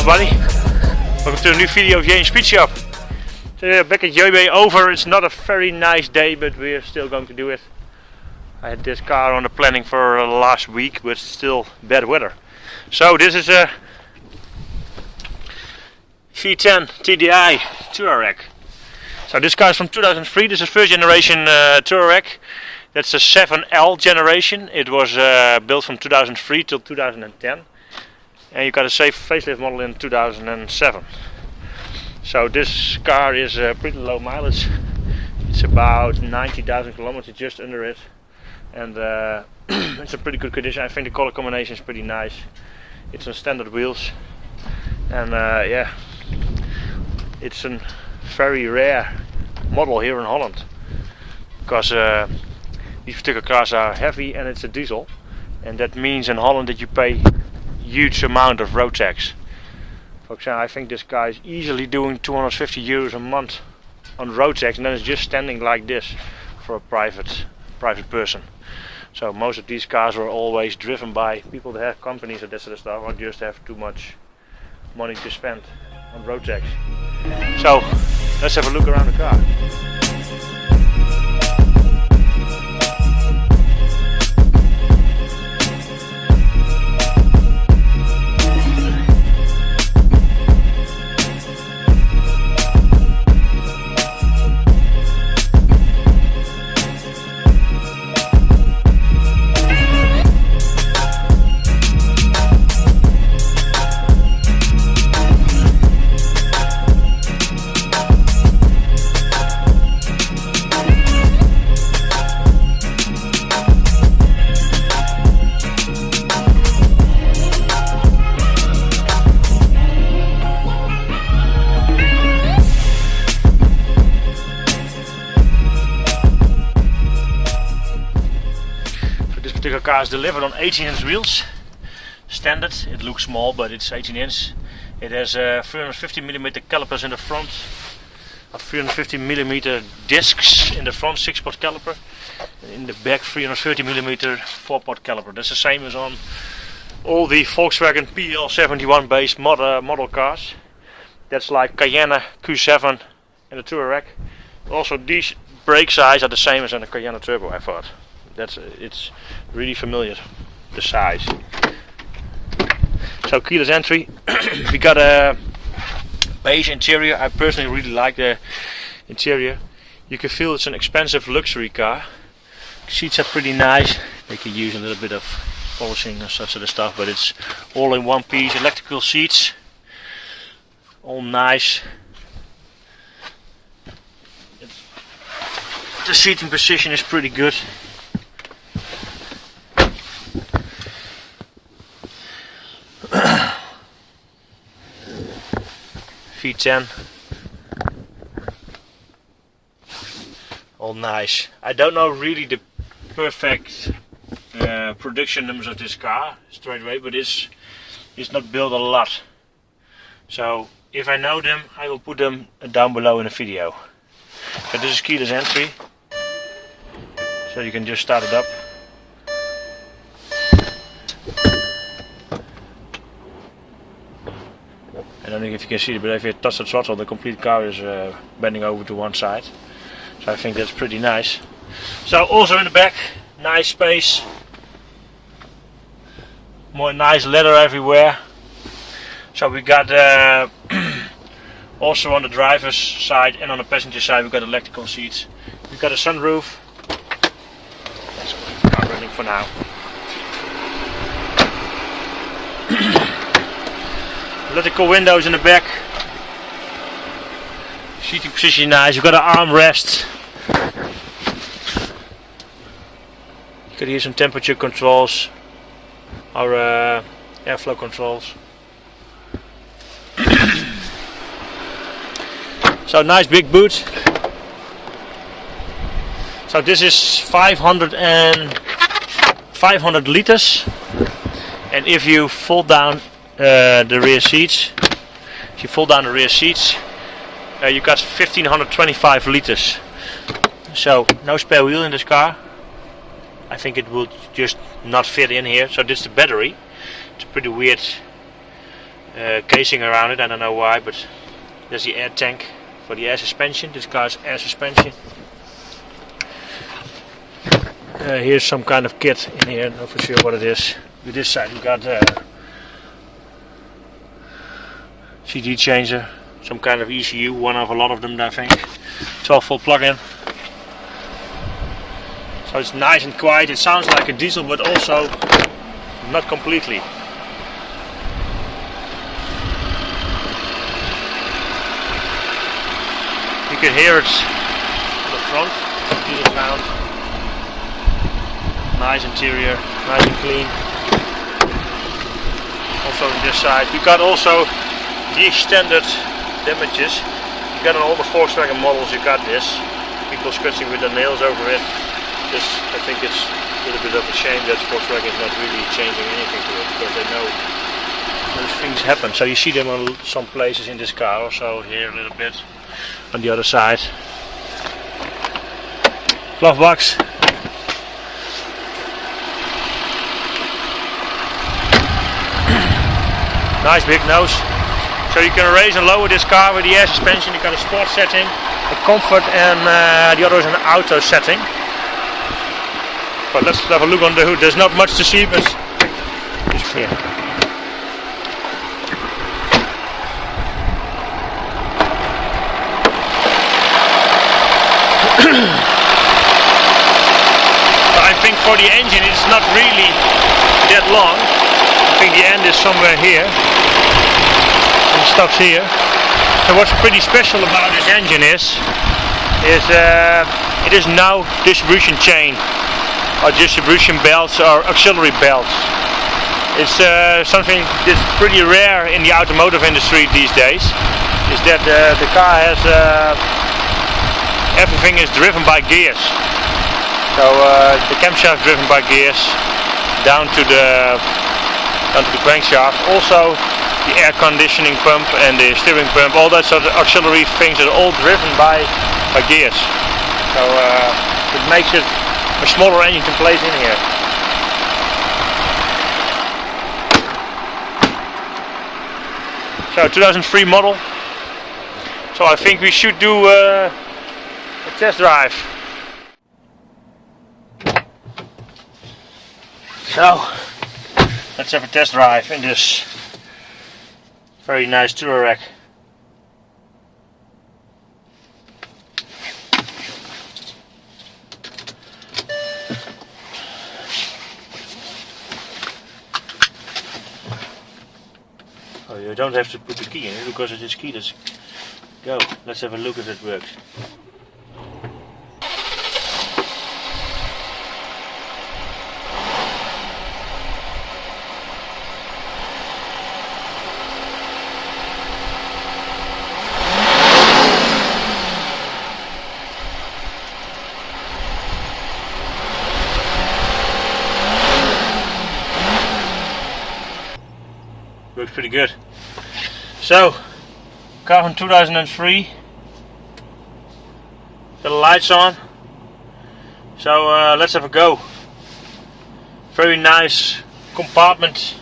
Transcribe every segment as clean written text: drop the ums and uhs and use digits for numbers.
everybody, welcome to a new video of JMSpeedshop. So yeah, back at JB over. It's not a very nice day, but we're still going to do it. I had this car on the planning for last week, but still bad weather. So this is a V10 TDI Touareg. So this car is from 2003. This is first generation Touareg. That's a 7L generation. It was built from 2003 till 2010. And you got a safe facelift model in 2007. So this car is pretty low mileage. It's about 90,000 kilometers, just under it. And it's a pretty good condition. I think the color combination is pretty nice. It's on standard wheels. And yeah, it's a very rare model here in Holland. Because these particular cars are heavy and it's a diesel. And that means in Holland that you pay huge amount of road tax. For example, I think this guy is easily doing 250 euros a month on road tax, and then it's just standing like this for a private person. So most of these cars were always driven by people that have companies and that sort of stuff, or just have too much money to spend on road tax. So let's have a look around the car. The car is delivered on 18-inch wheels, standard. It looks small, but it's 18-inch. It has 350mm calipers in the front, 350mm discs in the front, 6-pot caliper, and in the back 330mm 4-pot caliper. That's the same as on all the Volkswagen PL71 based model cars. That's like Cayenne, Q7 and the Touareg. Also these brake size are the same as on the Cayenne Turbo, I thought. It's really familiar, the size. So keyless entry. We got a beige interior. I personally really like the interior. You can feel it's an expensive luxury car. Seats are pretty nice. They can use a little bit of polishing and such sort of stuff, but it's all in one piece. Electrical seats, all nice. The seating position is pretty good. V10, all nice. I don't know really the perfect production numbers of this car straight away, but it's not built a lot. So if I know them, I will put them down below in a video. So this is keyless entry, so you can just start it up. I don't know if you can see it, but if you touch the throttle, the complete car is bending over to one side. So I think that's pretty nice. So also in the back, nice space. More nice leather everywhere. So we got also on the driver's side and on the passenger side we got electrical seats. We got a sunroof. Let's keep the car running for now. Electrical windows in the back. Seating position nice. You've got an armrest. You got here some temperature controls or airflow controls. So nice big boot. So this is 500 liters, and if you fold down the rear seats, you got 1525 liters. So no spare wheel in this car. I think it will just not fit in here. So this is the battery. It's a pretty weird casing around it. I don't know why, but there's the air tank for the air suspension. This car's air suspension. Here's some kind of kit in here, not for sure what it is. With this side we got CD changer, some kind of ECU, one of a lot of them I think. 12 volt plug-in. So it's nice and quiet. It sounds like a diesel, but also not completely. You can hear it on the front, diesel sound. Nice interior, nice and clean. Also on this side, we got also the standard damages. You got on all the Volkswagen models, you got this. People scratching with their nails over it. This, I think it's a little bit of a shame that Volkswagen is not really changing anything to it, because they know those things happen. So you see them on some places in this car, also here a little bit on the other side. Glove box. Nice big nose. So you can raise and lower this car with the air suspension. You got a sport setting, a comfort, and the other is an auto setting. But let's have a look on the hood. There's not much to see, but it's clear. I think for the engine it's not really that long. I think the end is somewhere here. It stops here. So what's pretty special about this engine is it is now distribution chain, or distribution belts, or auxiliary belts. It's something that's pretty rare in the automotive industry these days. Is that the car has everything is driven by gears. So the camshaft is driven by gears down to the crankshaft. Also the air conditioning pump and the steering pump, all that sort of auxiliary things are all driven by gears. So it makes it a smaller engine to place in here. So 2003 model. So I think we should do a test drive. So let's have a test drive in this very nice Touareg. Oh, you don't have to put the key in it because it is keyless. Go, let's have a look if it works. Works pretty good. So, car from 2003. Got the lights on. So let's have a go. Very nice compartment.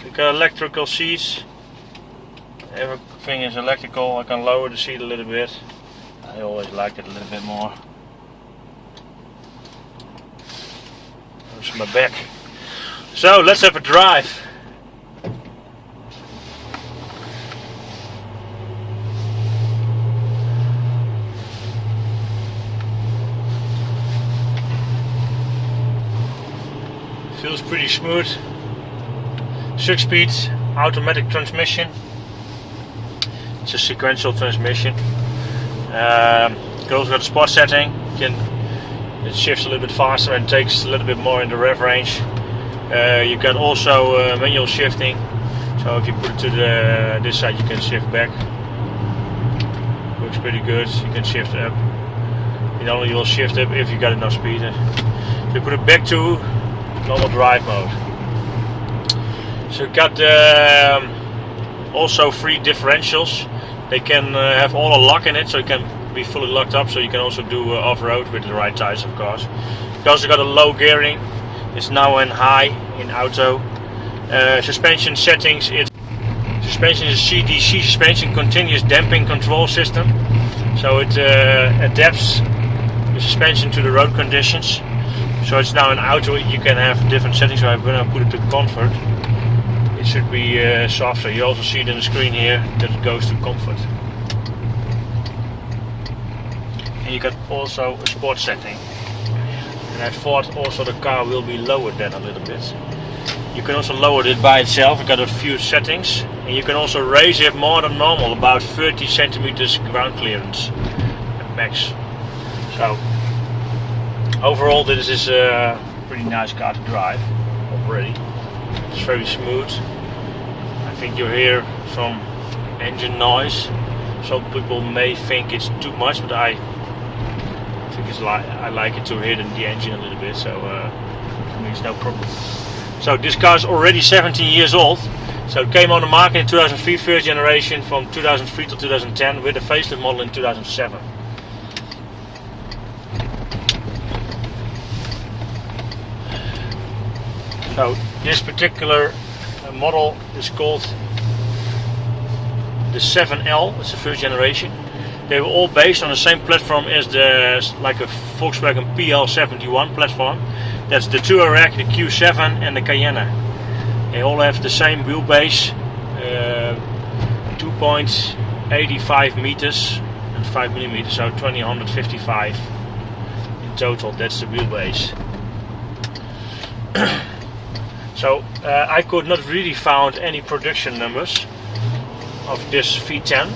We got electrical seats. Everything is electrical. I can lower the seat a little bit. I always like it a little bit more. There's my back. So let's have a drive. Feels pretty smooth. 6-speed automatic transmission. It's a sequential transmission. It also got a sport setting. It shifts a little bit faster and takes a little bit more in the rev range. You got also manual shifting. So if you put it to this side, you can shift back. Works pretty good. You can shift up. It only will shift up if you got enough speed. So you put it back to normal drive mode. So you got also 3 differentials. They can have all a lock in it, so it can be fully locked up. So you can also do off-road with the right tires, of course. You also got a low gearing. It's now in high in auto. Suspension settings. It's suspension is CDC suspension, continuous damping control system. So it adapts the suspension to the road conditions. So it's now an auto, you can have different settings. So when I put it to comfort, it should be softer. You also see it in the screen here that it goes to comfort. And you got also a sport setting. And I thought also the car will be lowered then a little bit. You can also lower it by itself. You've got a few settings. And you can also raise it more than normal, about 30 centimeters ground clearance at max. So overall this is a pretty nice car to drive already. It's very smooth. I think you hear some engine noise. Some people may think it's too much, but I think I like it to hear the engine a little bit, so for me it's no problem. So this car is already 17 years old. So it came on the market in 2003, first generation, from 2003 to 2010, with a facelift model in 2007. So this particular model is called the 7L. It's the first generation. They were all based on the same platform as like a Volkswagen PL71 platform. That's the Touareg, the Q7 and the Cayenne. They all have the same wheelbase, 2.85 meters and 5 millimeters, so 2055 in total. That's the wheelbase. So I could not really find any production numbers of this V10,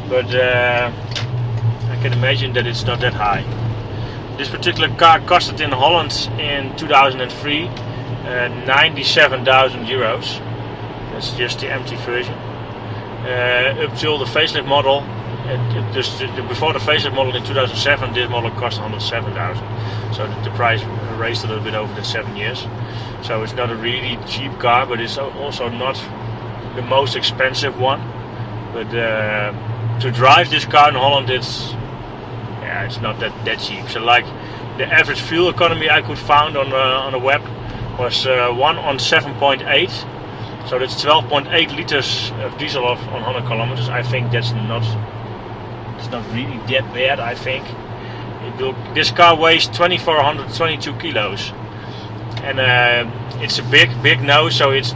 but I can imagine that it's not that high. This particular car costed in Holland in 2003 97,000 euros. That's just the empty version. Up till the facelift model, before the facelift model in 2007, this model cost 107,000. So the price raised a little bit over the 7 years. So it's not a really cheap car, but it's also not the most expensive one. But to drive this car in Holland, it's not that cheap. So like the average fuel economy I could find on the web was 1 on 7.8. So that's 12.8 liters of diesel on 100 kilometers. I think it's not really that bad. I think this car weighs 2,422 kilos, and it's a big nose, so it's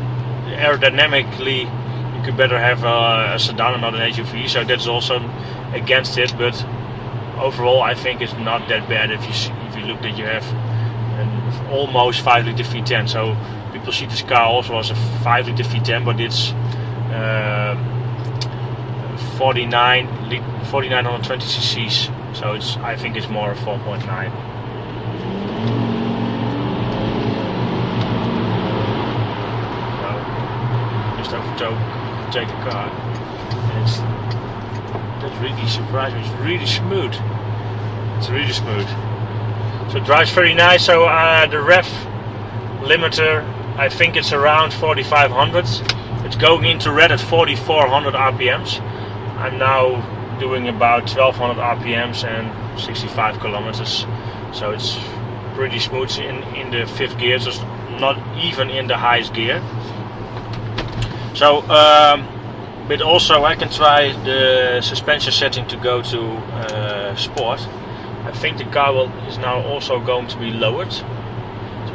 aerodynamically you could better have a sedan and not an SUV. So that's also against it, but overall I think it's not that bad if you look that you have an almost 5 liter V10. So people see this car also as a 5 liter V10, but it's 4,920 cc's. So I think it's more 4.9. Just overtake the car. And that really surprised me. It's really smooth. It's really smooth. So it drives very nice. So the Rev Limiter, I think it's around 4,500. It's going into red at 4,400 RPMs. I'm now doing about 1,200 RPMs and 65 kilometers. So it's pretty smooth in the 5th gear, so it's not even in the highest gear. So, but also I can try the suspension setting to go to sport. I think the car is now also going to be lowered. So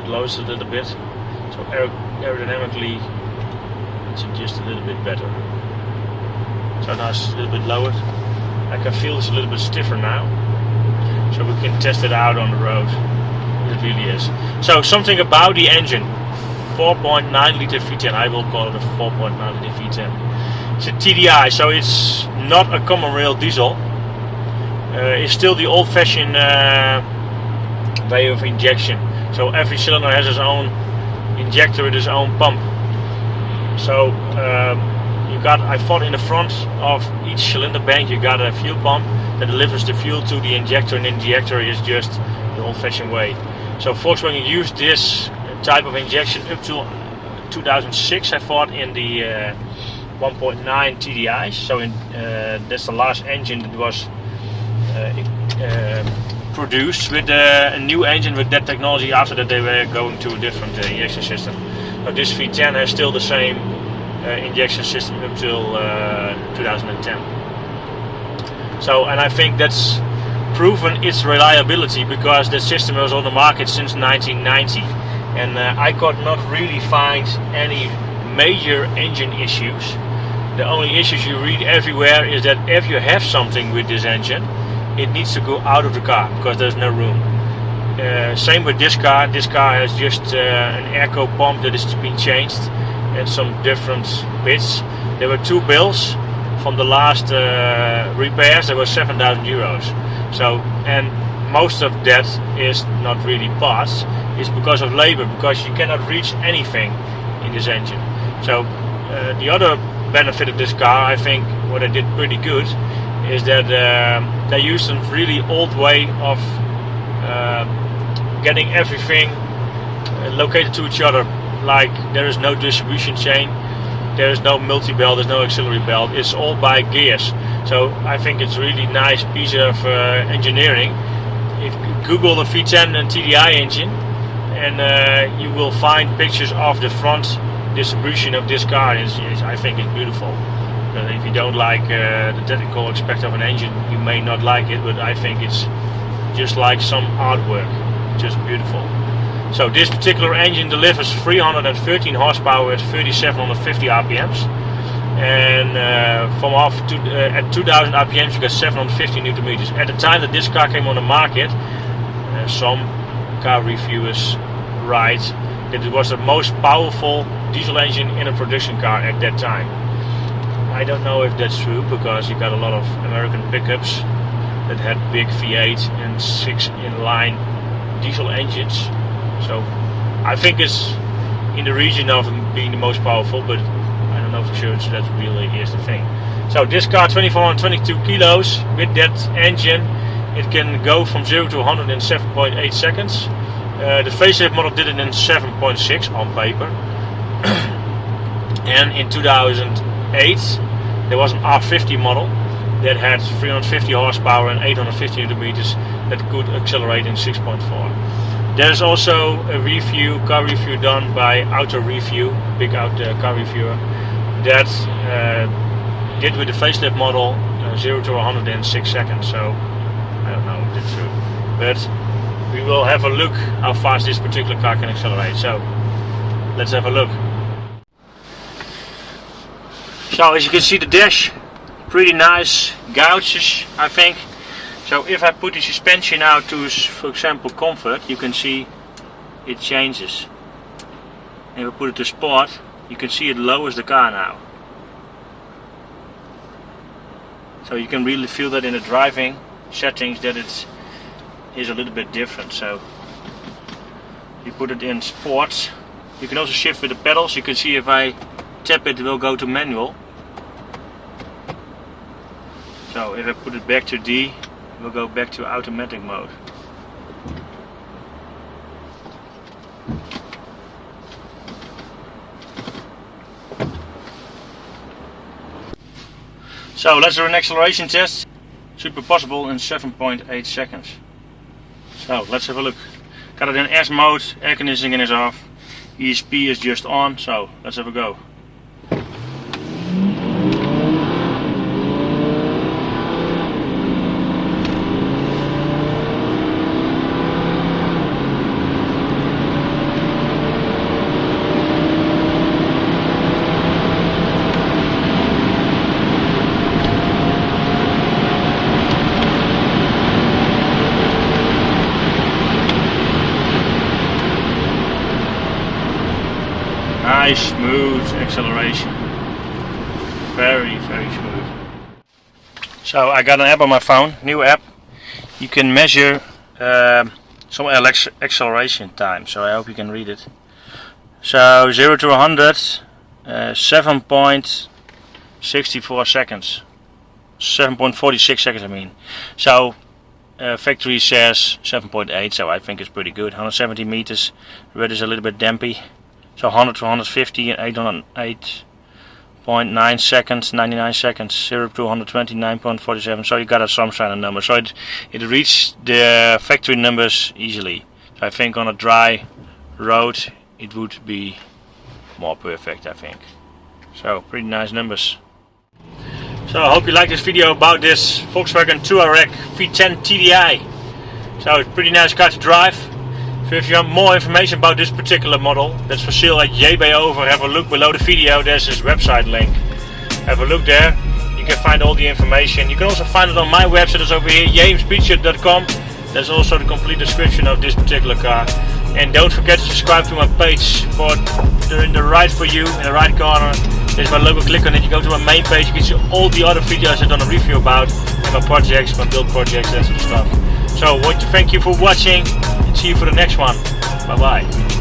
it lowers a little bit. So aerodynamically it's just a little bit better. So now it's a little bit lowered. I can feel it's a little bit stiffer now. So we can test it out on the road. It really is. So something about the engine. 4.9 liter V10. I will call it a 4.9 liter V10. It's a TDI, so it's not a common rail diesel. It's still the old-fashioned way of injection. So every cylinder has its own injector with its own pump. So I thought in the front of each cylinder bank you got a fuel pump that delivers the fuel to the injector, and the injector is just the old-fashioned way. So Volkswagen used this type of injection up to 2006, I thought, in the 1.9 TDIs. So that's the last engine that was produced with a new engine with that technology. After that they were going to a different injection system. But this V10 has still the same injection system up till 2010. So, and I think that's proven its reliability, because the system was on the market since 1990, and I could not really find any major engine issues. The only issues you read everywhere is that if you have something with this engine, it needs to go out of the car because there's no room. Same with this car. This car has just an airco pump that has been changed and some different bits. There were 2 bills from the last repairs. There were 7,000 euros. So, and most of that is not really parts. It's because of labor, because you cannot reach anything in this engine. So the other benefit of this car, I think, what I did pretty good, is that they used a really old way of getting everything located to each other. Like, there is no distribution chain, there is no multi-belt, there's no auxiliary belt, it's all by gears. So I think it's a really nice piece of engineering. If you Google the V10 and TDI engine, and you will find pictures of the front distribution of this car. I think it's beautiful. If you don't like the technical aspect of an engine, you may not like it, but I think it's just like some artwork, just beautiful. So this particular engine delivers 313 horsepower at 3750 RPMs, and at 2000 RPMs you get 750 Newton meters. At the time that this car came on the market, some car reviewers write that it was the most powerful diesel engine in a production car at that time. I don't know if that's true, because you got a lot of American pickups that had big V8 and 6 inline diesel engines. So I think it's in the region of being the most powerful, but I don't know for sure, so that really is the thing. So this car, 2422 kilos, with that engine, it can go from 0 to 100 in 7.8 seconds. The facelift model did it in 7.6 on paper. And in 2008 there was an R50 model that had 350 horsepower and 850 Newton meters that could accelerate in 6.4. There's also a car review done by Auto Review, big car reviewer, that did with the facelift model 0 to 100 in 6 seconds. So I don't know if that's true, but we will have a look how fast this particular car can accelerate. So let's have a look. So as you can see, the dash, pretty nice gouges, I think. So if I put the suspension out to, for example, comfort, you can see it changes. And if I put it to sport, you can see it lowers the car now. So you can really feel that in the driving settings that it is a little bit different. So you put it in sport. You can also shift with the pedals. You can see if I tap it, it will go to manual. So if I put it back to D, it will go back to automatic mode. So let's do an acceleration test. Should be possible in 7.8 seconds. So let's have a look. Got it in S mode, air conditioning is off, ESP is just on, so let's have a go. Nice smooth acceleration, very smooth. So I got an app on my phone, new app. You can measure some acceleration time, so I hope you can read it. So 0 to 100, 7.64 seconds, 7.46 seconds I mean. So factory says 7.8, so I think it's pretty good. 170 meters, red is a little bit dampy. So 100 to 150 and 808.9 seconds, 99 seconds, 0 to 120, 9.47. So you got some kind of number. So it reached the factory numbers easily. So I think on a dry road it would be more perfect, I think. So pretty nice numbers. So I hope you like this video about this Volkswagen Touareg V10 TDI. So it's a pretty nice car to drive. So if you want more information about this particular model that's for sale at JBover, have a look below the video. There's his website link. Have a look there. You can find all the information. You can also find it on my website. It's over here, JMSpeedshop.com. There's also the complete description of this particular car. And don't forget to subscribe to my page. In the right for you, in the right corner, there's my logo. Click on it. You go to my main page. You can see all the other videos I've done a review about, and my projects, my build projects, that sort of stuff. So I want to thank you for watching, and see you for the next one. Bye bye.